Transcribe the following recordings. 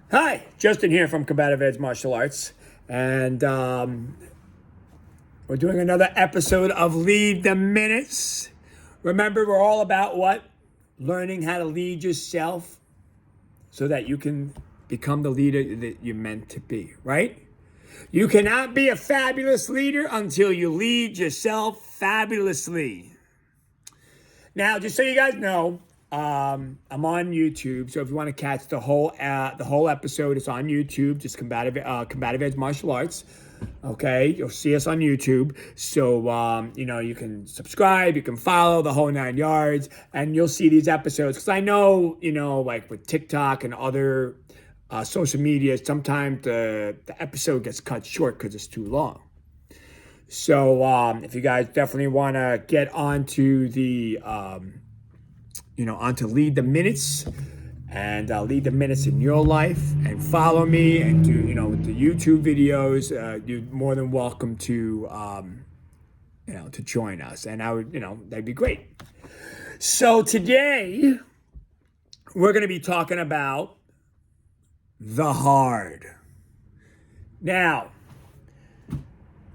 Hi, Justin here from Combative Edge Martial Arts, and we're doing another episode of Lead the Minutes. Remember, we're all about what? Learning how to lead yourself so that you can become the leader that you're meant to be, right? You cannot be a fabulous leader until you lead yourself fabulously. Now, just so you guys know, I'm on YouTube, so if you want to catch the whole episode, it's on YouTube. Just Combative Edge Martial Arts. Okay, you'll see us on YouTube. So you can subscribe, you can follow the whole 9 yards, and you'll see these episodes. Because I know, like with TikTok and other social media, sometimes the episode gets cut short because it's too long. So if you guys definitely want to get onto the, onto Lead the Minutes and lead the minutes in your life and follow me and do, the YouTube videos, you're more than welcome to, to join us. And I would, that'd be great. So today we're going to be talking about the H.A.R.D. Now,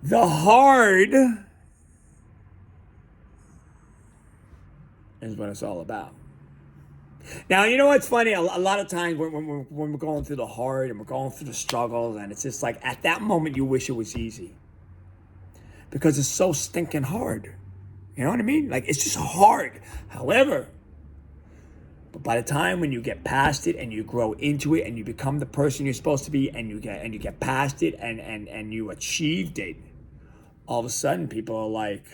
the H.A.R.D. is what it's all about. Now, you know what's funny? A lot of times when we're going through the hard and we're going through the struggles, and it's just like at that moment you wish it was easy because it's so stinking hard. You know what I mean? Like it's just hard. However, but by the time when you get past it and you grow into it and you become the person you're supposed to be and you get past it and you achieved it, all of a sudden people are like,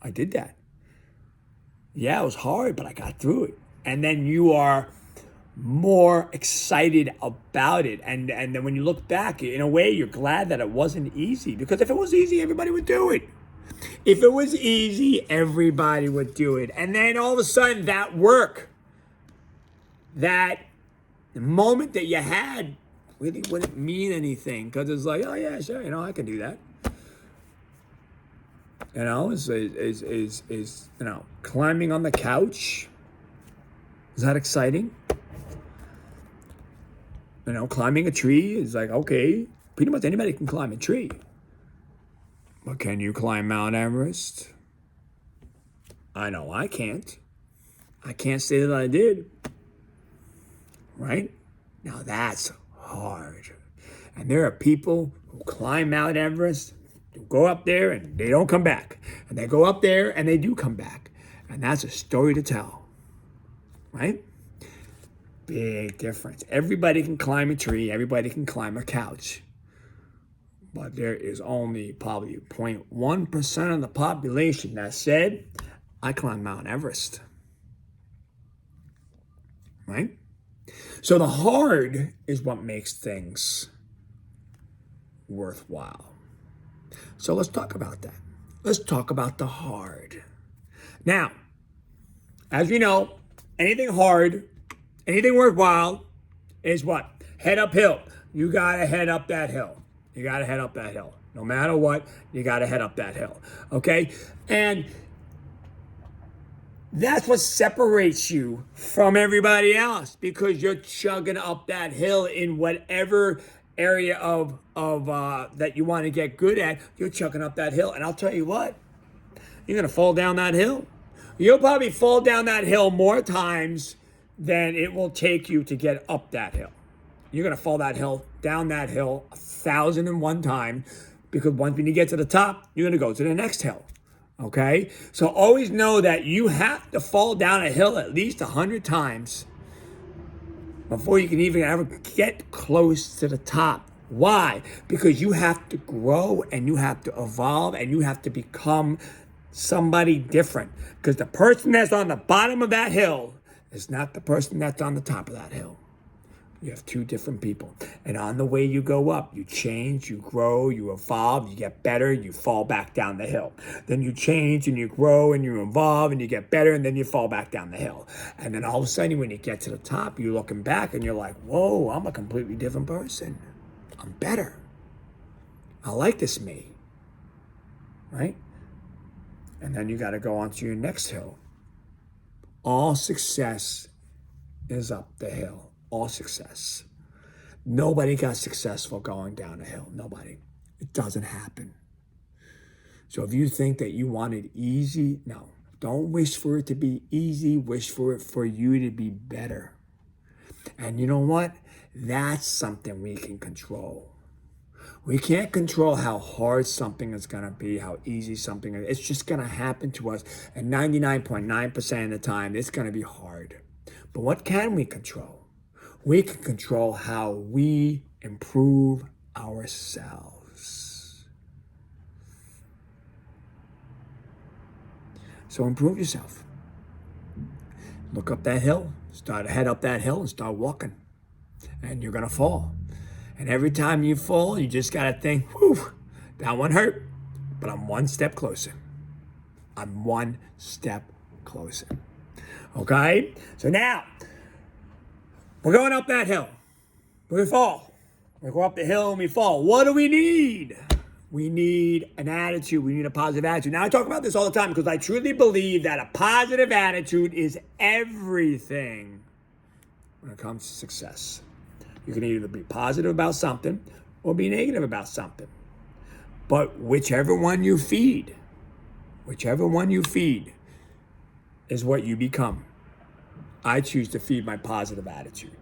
I did that. Yeah, it was hard, but I got through it. And then you are more excited about it. And then when you look back, in a way, you're glad that it wasn't easy. Because if it was easy, everybody would do it. If it was easy, everybody would do it. And then all of a sudden, that work, that moment that you had really wouldn't mean anything. Because it's like, oh, yeah, sure, I can do that. Is climbing on the couch. Is that exciting? Climbing a tree is like, okay, pretty much anybody can climb a tree. But can you climb Mount Everest? I know I can't. I can't say that I did. Right? Now that's hard. And there are people who climb Mount Everest, who go up there and they don't come back. And they go up there and they do come back. And that's a story to tell. Right? Big difference. Everybody can climb a tree. Everybody can climb a couch. But there is only probably 0.1% of the population that said, I climbed Mount Everest. Right? So the hard is what makes things worthwhile. So let's talk about that. Let's talk about the hard. Now, as we know, anything hard, anything worthwhile is what? Head uphill. You got to head up that hill. You got to head up that hill. No matter what, you got to head up that hill. Okay? And that's what separates you from everybody else because you're chugging up that hill in whatever area of that you want to get good at. You're chugging up that hill. And I'll tell you what, you're going to fall down that hill. You'll probably fall down that hill more times than it will take you to get up that hill. You're going to fall down that hill 1,001 times because once when you get to the top, you're going to go to the next hill. Okay? So always know that you have to fall down a hill at least 100 times before you can even ever get close to the top. Why? Because you have to grow and you have to evolve and you have to become somebody different. Because the person that's on the bottom of that hill is not the person that's on the top of that hill. You have two different people. And on the way you go up, you change, you grow, you evolve, you get better, you fall back down the hill. Then you change and you grow and you evolve and you get better and then you fall back down the hill. And then all of a sudden when you get to the top, you're looking back and you're like, whoa, I'm a completely different person. I'm better. I like this me. Right? And then you got to go on to your next hill. All success is up the hill. all success. Nobody got successful going down a hill. Nobody. It doesn't happen. So if you think that you want it easy, no. Don't wish for it to be easy. Wish for it for you to be better. And you know what? That's something we can control. We can't control how hard something is going to be, how easy something is. It's just going to happen to us. And 99.9% of the time, it's going to be hard. But what can we control? We can control how we improve ourselves. So improve yourself. Look up that hill. Head up that hill and start walking. And you're going to fall. And every time you fall, you just got to think, whew, that one hurt, but I'm one step closer. I'm one step closer. Okay? So now, we're going up that hill. We fall. We go up the hill and we fall. What do we need? We need an attitude. We need a positive attitude. Now, I talk about this all the time because I truly believe that a positive attitude is everything when it comes to success. You can either be positive about something or be negative about something. But whichever one you feed is what you become. I choose to feed my positive attitude.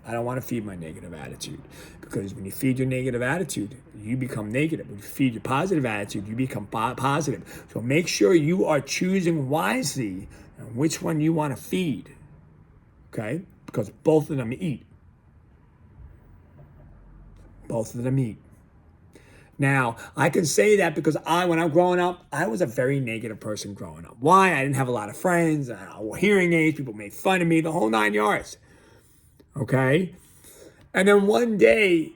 I don't want to feed my negative attitude, because when you feed your negative attitude, you become negative. When you feed your positive attitude, you become positive. So make sure you are choosing wisely on which one you want to feed, okay? Because both of them eat. Both of them eat. Now, I can say that because when I'm growing up, I was a very negative person growing up. Why? I didn't have a lot of friends. I wore hearing aids. People made fun of me, the whole 9 yards. Okay? And then one day,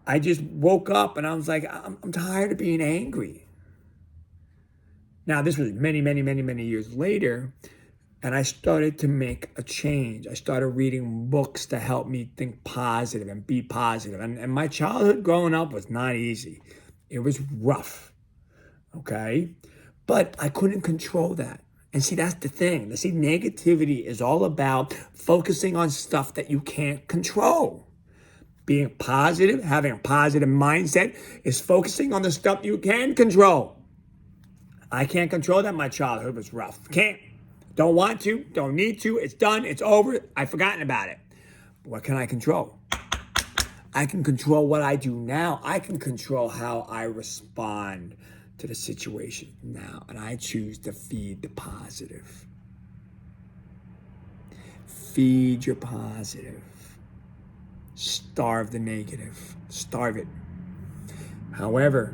I just woke up and I was like, I'm tired of being angry. Now, this was many, many, many, many years later. And I started to make a change. I started reading books to help me think positive and be positive. And my childhood growing up was not easy. It was rough, okay? But I couldn't control that. And see, that's the thing. See, negativity is all about focusing on stuff that you can't control. Being positive, having a positive mindset is focusing on the stuff you can control. I can't control that. My childhood was rough. Can't. Don't want to, don't need to, it's done, it's over, I've forgotten about it. What can I control? I can control what I do now. I can control how I respond to the situation now. And I choose to feed the positive. Feed your positive. Starve the negative. Starve it. However,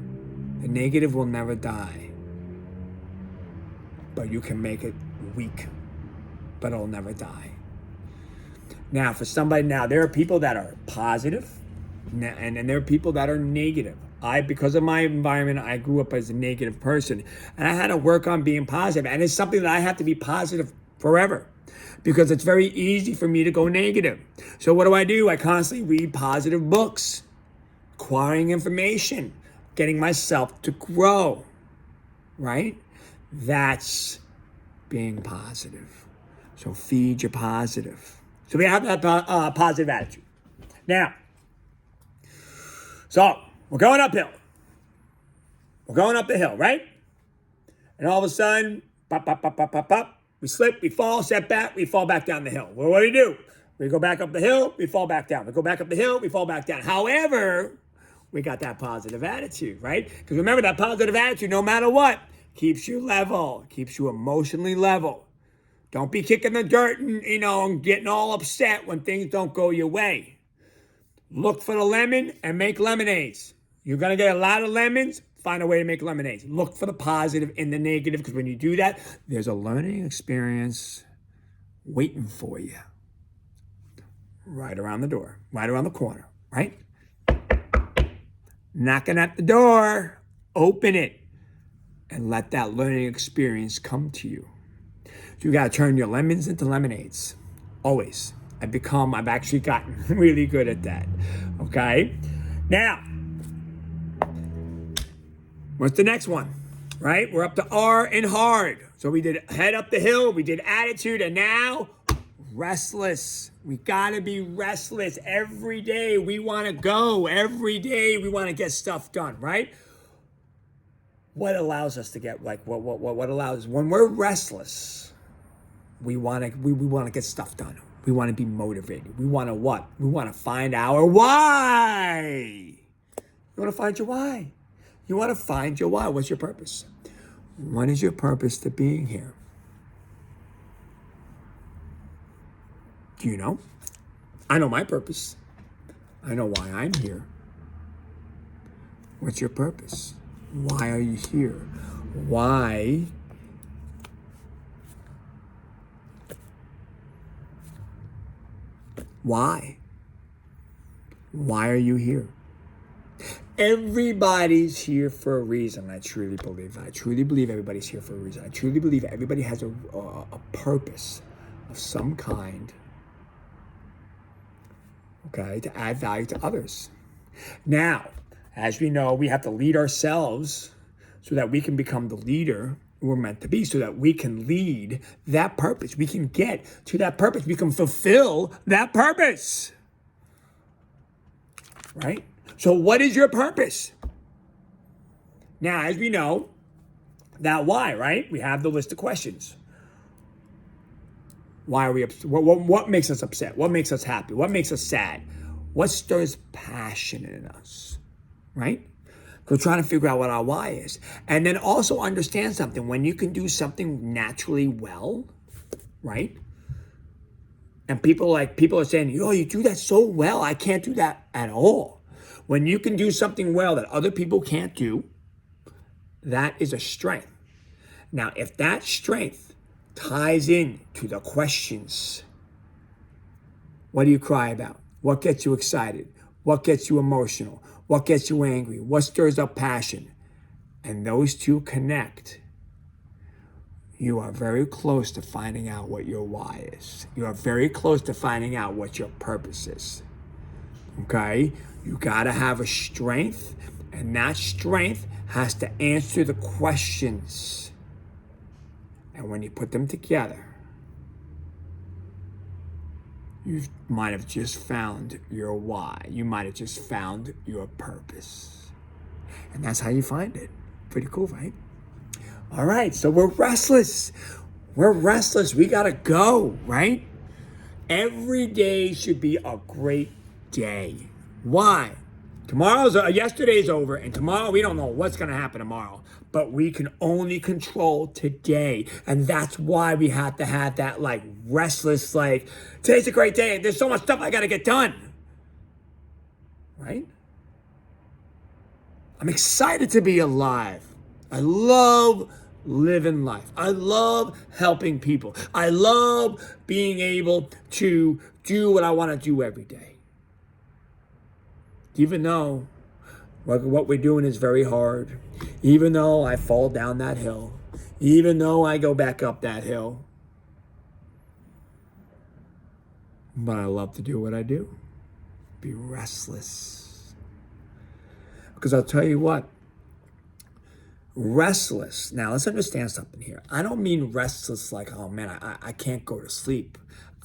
the negative will never die. But you can make it weak, but it'll never die. Now, for somebody, there are people that are positive, and there are people that are negative. Because of my environment, I grew up as a negative person, and I had to work on being positive, and it's something that I have to be positive forever, because it's very easy for me to go negative. So what do? I constantly read positive books, acquiring information, getting myself to grow, right? That's being positive. So feed your positive. So we have that positive attitude. Now, so we're going uphill. We're going up the hill, right? And all of a sudden, pop, pop, pop, pop, pop, pop. We slip, we fall, step back, we fall back down the hill. Well, what do? We go back up the hill, we fall back down. We go back up the hill, we fall back down. However, we got that positive attitude, right? Because remember, that positive attitude, no matter what, keeps you level, keeps you emotionally level. Don't be kicking the dirt and getting all upset when things don't go your way. Look for the lemon and make lemonades. You're going to get a lot of lemons, find a way to make lemonades. Look for the positive in the negative, because when you do that, there's a learning experience waiting for you. Right around the door, right around the corner, right? Knocking at the door, open it. And let that learning experience come to you. So you got to turn your lemons into lemonades. Always. I've actually gotten really good at that. Okay? Now, what's the next one? Right? We're up to R in hard. So we did head up the hill, we did attitude, and now restless. We gotta be restless. Every day we wanna go. Every day we wanna get stuff done, right? What allows us to get, what allows, when we're restless, we wanna get stuff done. We wanna be motivated. We wanna what? We wanna find our why. You wanna find your why. You wanna find your why. What's your purpose? What is your purpose to being here? Do you know? I know my purpose. I know why I'm here. What's your purpose? Why are you here? Why? Why? Why are you here? Everybody's here for a reason. I truly believe that. I truly believe everybody's here for a reason. I truly believe everybody has a purpose of some kind, okay, to add value to others. Now, as we know, we have to lead ourselves so that we can become the leader we're meant to be, so that we can lead that purpose. We can get to that purpose. We can fulfill that purpose, right? So what is your purpose? Now, as we know, that why, right? We have the list of questions. Why are we upset? What makes us upset? What makes us happy? What makes us sad? What stirs passion in us, right? We're trying to figure out what our why is. And then also understand something. When you can do something naturally well, right? And people are saying, oh, you do that so well. I can't do that at all. When you can do something well that other people can't do, that is a strength. Now, if that strength ties in to the questions, what do you cry about? What gets you excited? What gets you emotional? What gets you angry? What stirs up passion? And those two connect. You are very close to finding out what your why is. You are very close to finding out what your purpose is. Okay? You gotta have a strength, and that strength has to answer the questions. And when you put them together, you might have just found your why. You might have just found your purpose. And that's how you find it. Pretty cool, right? All right, so we're restless. We're restless. We gotta go, right? Every day should be a great day. Why? Yesterday's over, and tomorrow we don't know what's gonna happen tomorrow. But we can only control today. And that's why we have to have that restless, today's a great day, and there's so much stuff I gotta get done. Right? I'm excited to be alive. I love living life. I love helping people. I love being able to do what I want to do every day. Even though what we're doing is very hard, even though I fall down that hill, even though I go back up that hill, but I love to do what I do. Be restless. Because I'll tell you what, restless. Now, let's understand something here. I don't mean restless like, oh man, I can't go to sleep.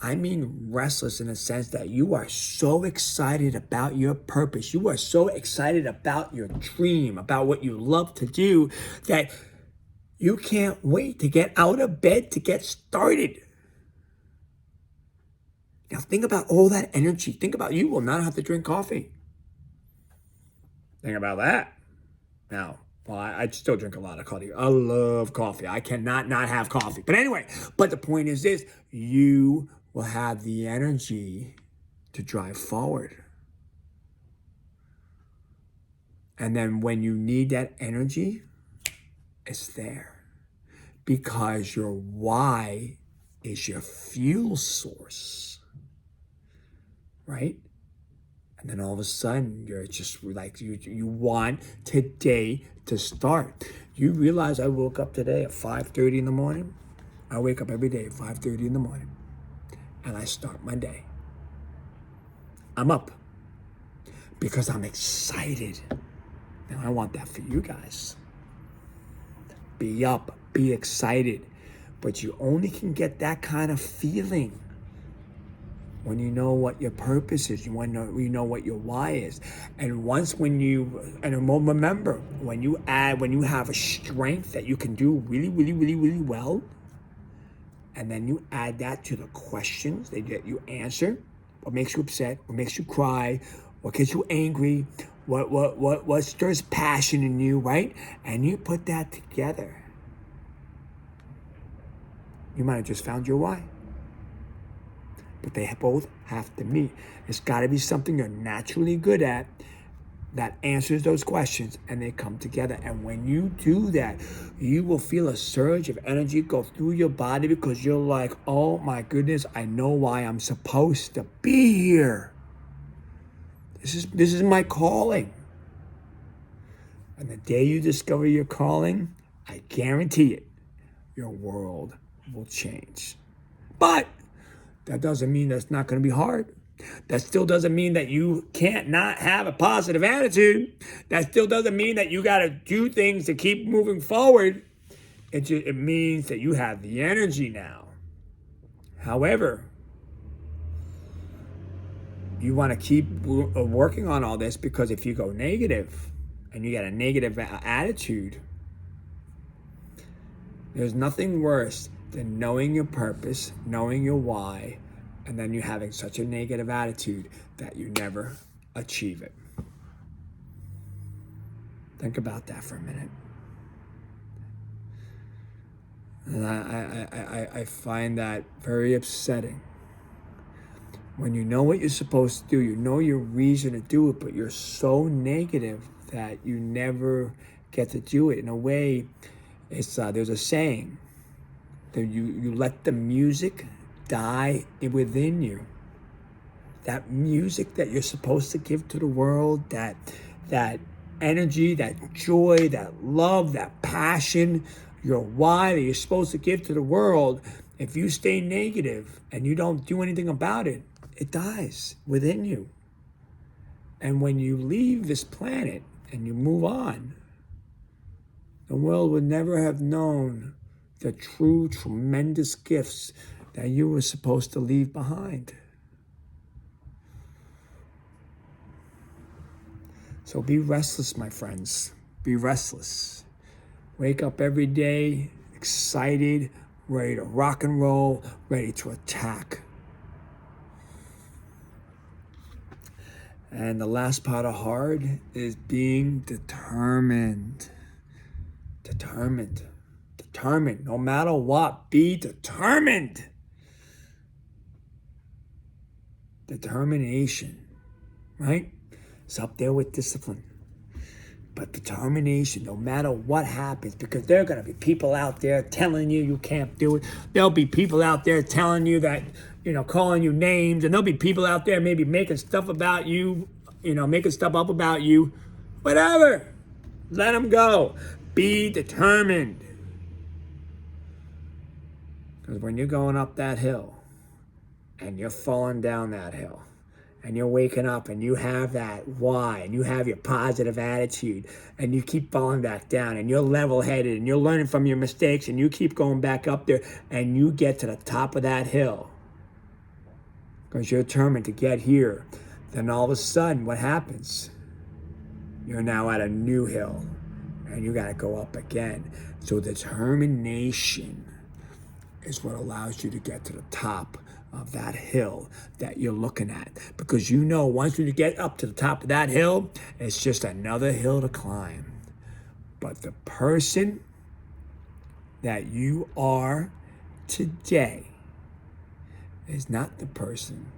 I mean restless in the sense that you are so excited about your purpose. You are so excited about your dream, about what you love to do, that you can't wait to get out of bed to get started. Now, think about all that energy. Think about, you will not have to drink coffee. Think about that. Now, well, I still drink a lot of coffee. I love coffee. I cannot not have coffee. But anyway, the point is this, you will have the energy to drive forward. And then when you need that energy, it's there. Because your why is your fuel source. Right? And then all of a sudden, you're just you want today to start. You realize I woke up today at 5:30 in the morning? I wake up every day at 5:30 in the morning. And I start my day. I'm up. Because I'm excited. Now I want that for you guys. Be up. Be excited. But you only can get that kind of feeling when you know what your purpose is, when you know what your why is. And remember, when you have a strength that you can do really, really, really, really well, and then you add that to the questions that you answer, what makes you upset, what makes you cry, what gets you angry, what stirs passion in you, right? And you put that together, you might have just found your why. But they both have to meet. It's got to be something you're naturally good at that answers those questions, and they come together. And when you do that, you will feel a surge of energy go through your body, because you're like, oh my goodness, I know why I'm supposed to be here. This is my calling. And the day you discover your calling, I guarantee it, your world will change. But that doesn't mean that's not going to be hard. That still doesn't mean that you can't not have a positive attitude. That still doesn't mean that you got to do things to keep moving forward. It means that you have the energy now. However, you want to keep working on all this, because if you go negative and you got a negative attitude, there's nothing worse than knowing your purpose, knowing your why, and then you having such a negative attitude that you never achieve it. Think about that for a minute. And I find that very upsetting. When you know what you're supposed to do, you know your reason to do it, but you're so negative that you never get to do it. In a way, it's there's a saying that you let the music die within you. That music that you're supposed to give to the world, that energy, that joy, that love, that passion, your why that you're supposed to give to the world, if you stay negative and you don't do anything about it, it dies within you. And when you leave this planet and you move on, the world would never have known the true, tremendous gifts that you were supposed to leave behind. So be restless, my friends. Be restless. Wake up every day excited, ready to rock and roll, ready to attack. And the last part of hard is being determined. Determined. Determined. No matter what, be determined. Determination, right? It's up there with discipline. But determination, no matter what happens, because there are going to be people out there telling you can't do it. There'll be people out there telling you that, calling you names, and there'll be people out there maybe making stuff about you, making stuff up about you. Whatever. Let them go. Be determined. Because when you're going up that hill and you're falling down that hill, and you're waking up and you have that why, and you have your positive attitude, and you keep falling back down, and you're level-headed, and you're learning from your mistakes, and you keep going back up there, and you get to the top of that hill because you're determined to get here, then all of a sudden what happens? You're now at a new hill, and you got to go up again. So determination is what allows you to get to the top of that hill that you're looking at. Because once you get up to the top of that hill, it's just another hill to climb. But the person that you are today is not the person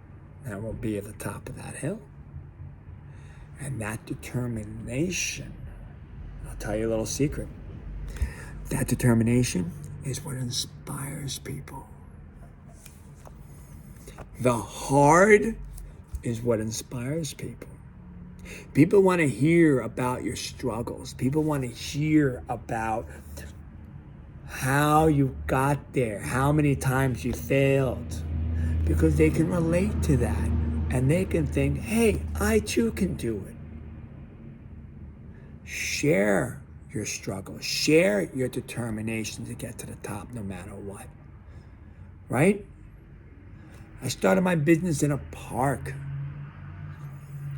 that will be at the top of that hill. And that determination, I'll tell you a little secret. That determination is what inspires people. The hard is what inspires people. People want to hear about your struggles. People want to hear about how you got there, how many times you failed, because they can relate to that. And they can think, hey, I too can do it. Share your struggle. Share your determination to get to the top no matter what. Right? I started my business in a park.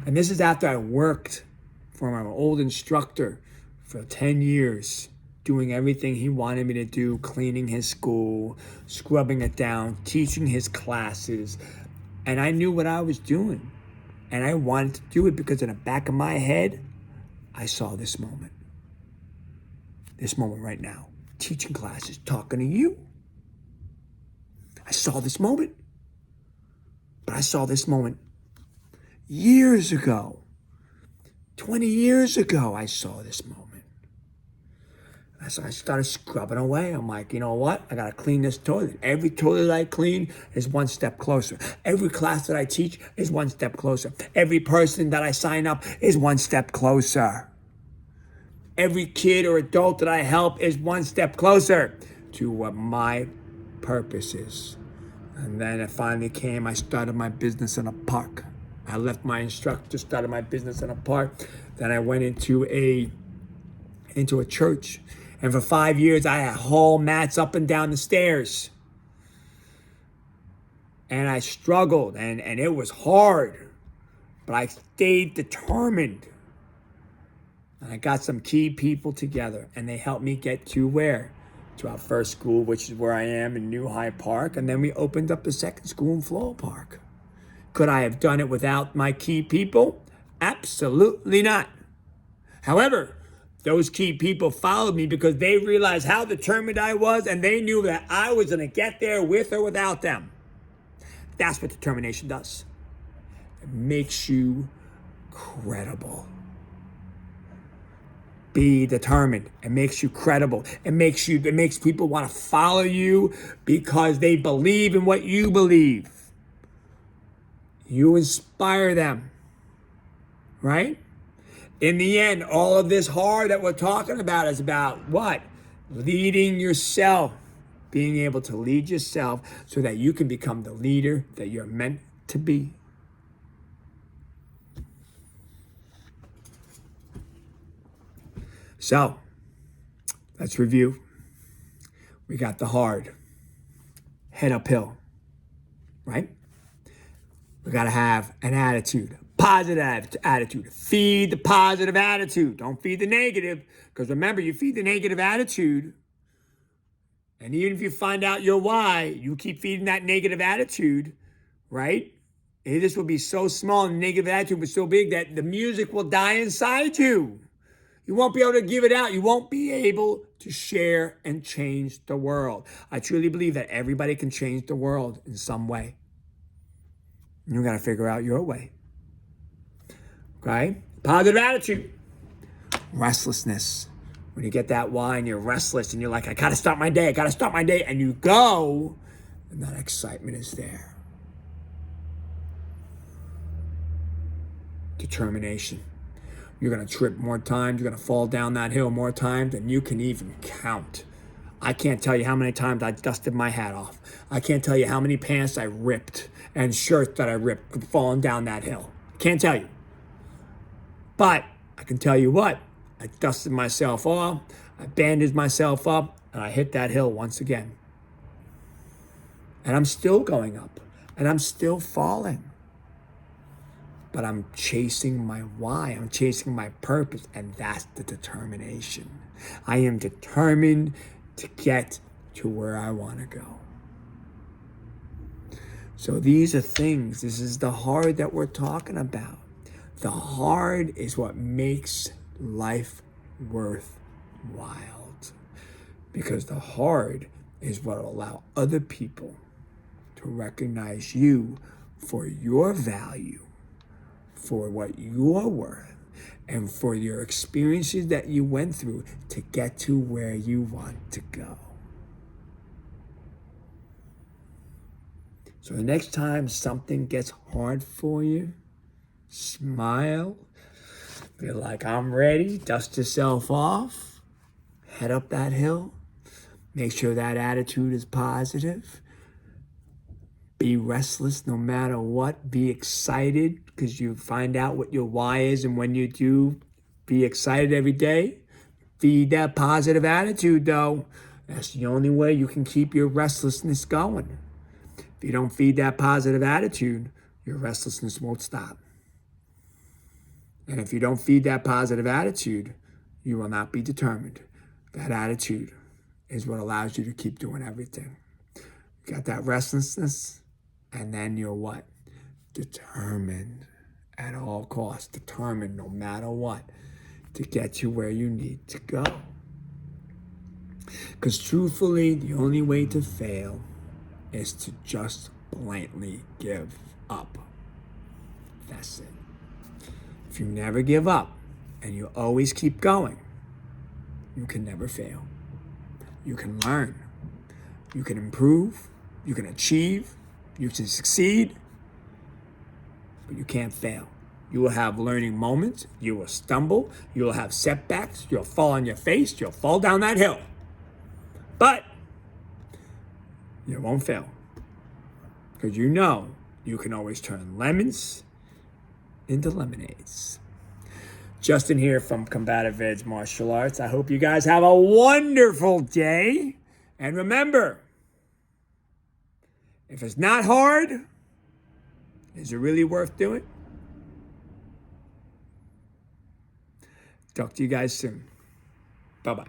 And this is after I worked for my old instructor for 10 years, doing everything he wanted me to do, cleaning his school, scrubbing it down, teaching his classes. And I knew what I was doing. And I wanted to do it because in the back of my head, I saw this moment. This moment right now. Teaching classes, talking to you. I saw this moment. But I saw this moment years ago. 20 years ago, I saw this moment. So I started scrubbing away. I'm like, you know what? I got to clean this toilet. Every toilet I clean is one step closer. Every class that I teach is one step closer. Every person that I sign up is one step closer. Every kid or adult that I help is one step closer to what my purpose is. And then it finally came. I started my business in a park. I left my instructor, started my business in a park. Then I went into a church. And for 5 years, I had hall mats up and down the stairs. And I struggled, and it was hard. But I stayed determined. And I got some key people together, and they helped me get to where? To our first school, which is where I am in New Hyde Park. And then we opened up a second school in Floral Park. Could I have done it without my key people? Absolutely not. However, those key people followed me because they realized how determined I was, and they knew that I was going to get there with or without them. That's what determination does. It makes you credible. Be determined. It makes you credible. It makes people want to follow you because they believe in what you believe. You inspire them, right? In the end, all of this hard that we're talking about is about what? Leading yourself. Being able to lead yourself so that you can become the leader that you're meant to be. So, let's review. We got the hard. Head uphill, right? We got to have an attitude. Positive attitude. Feed the positive attitude. Don't feed the negative. Because remember, you feed the negative attitude, and even if you find out your why, you keep feeding that negative attitude, right? And this will be so small and the negative attitude was so big that the music will die inside you. You won't be able to give it out. You won't be able to share and change the world. I truly believe that everybody can change the world in some way. You got to figure out your way. Okay? Positive attitude. Restlessness. When you get that why and you're restless and you're like, I got to start my day. And you go, and that excitement is there. Determination. You're going to trip more times. You're going to fall down that hill more times than you can even count. I can't tell you how many times I dusted my hat off. I can't tell you how many pants I ripped and shirts that I ripped falling down that hill. Can't tell you. But I can tell you what, I dusted myself off, I bandaged myself up, and I hit that hill once again. And I'm still going up, and I'm still falling. But I'm chasing my why, I'm chasing my purpose, and that's the determination. I am determined to get to where I want to go. So these are things, this is the hard that we're talking about. The hard is what makes life worthwhile. Because the hard is what will allow other people to recognize you for your value, for what you're worth, and for your experiences that you went through to get to where you want to go. So the next time something gets hard for you, smile, feel like I'm ready, dust yourself off, head up that hill, make sure that attitude is positive, be restless no matter what, be excited because you find out what your why is, and when you do, be excited every day. Feed that positive attitude though. That's the only way you can keep your restlessness going. If you don't feed that positive attitude, your restlessness won't stop. And if you don't feed that positive attitude, you will not be determined. That attitude is what allows you to keep doing everything. You got that restlessness, and then you're what? Determined at all costs. Determined no matter what to get you where you need to go. Because truthfully, the only way to fail is to just blatantly give up. That's it. If you never give up and you always keep going, you can never fail. You can learn. You can improve. You can achieve. You can succeed. But you can't fail. You will have learning moments. You will stumble. You will have setbacks. You'll fall on your face. You'll fall down that hill. But you won't fail. Because you know you can always turn lemons into lemonades. Justin here from Combative Edge Martial Arts. I hope you guys have a wonderful day. And remember, if it's not hard, is it really worth doing? Talk to you guys soon. Bye-bye.